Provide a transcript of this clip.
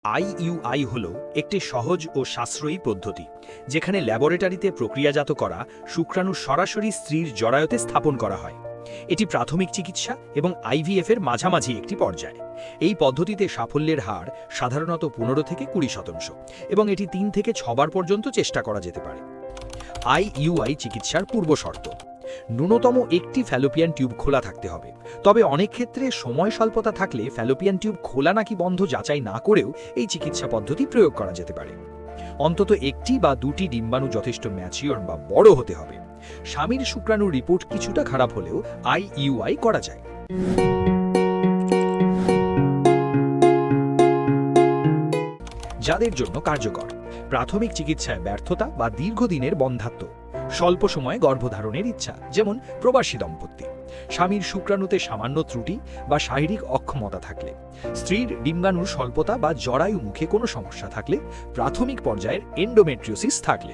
IUI হল একটি সহজ ও সাশ্রয়ী পদ্ধতি যেখানে ল্যাবরেটরিতে প্রক্রিয়াজাত করা শুক্রাণু সরাসরি স্ত্রীর জরায়ুতে স্থাপন করা হয়। এটি প্রাথমিক চিকিৎসা এবং আইভিএফ এর মাঝামাঝি একটি পর্যায়। এই পদ্ধতিতে সাফল্যের হার সাধারণত 15 থেকে 20% এবং এটি 3 থেকে 6 বার পর্যন্ত চেষ্টা করা যেতে পারে। আইইউআই চিকিৎসার পূর্বশর্ত: ন্যূনতম একটি ফ্যালোপিয়ান টিউব খোলা থাকতে হবে। তবে অনেক ক্ষেত্রে সময় স্বল্পতা থাকলে ফ্যালোপিয়ান টিউব খোলা নাকি বন্ধ যাচাই না করেও এই চিকিৎসা পদ্ধতি প্রয়োগ করা যেতে পারে। অন্তত একটি বা দুটি ডিম্বাণু যথেষ্ট ম্যাচিওর বা বড় হতে হবে। স্বামীর শুক্রাণুর রিপোর্ট কিছুটা খারাপ হলেও আইইউআই করা যায়। যাদের জন্য কার্যকর: প্রাথমিক চিকিৎসায় ব্যর্থতা বা দীর্ঘদিনের বন্ধ্যাত্ব, স্বল্প সময়ে গর্ভধারণের ইচ্ছা যেমন প্রবাসী দম্পতি, স্বামীর শুক্রাণুতে সামান্য ত্রুটি বা শারীরিক অক্ষমতা থাকলে, স্ত্রীর ডিম্বাণুর স্বল্পতা বা জরায়ু মুখে কোনো সমস্যা থাকলে, প্রাথমিক পর্যায়ের এন্ডোমেট্রিওসিস থাকলে।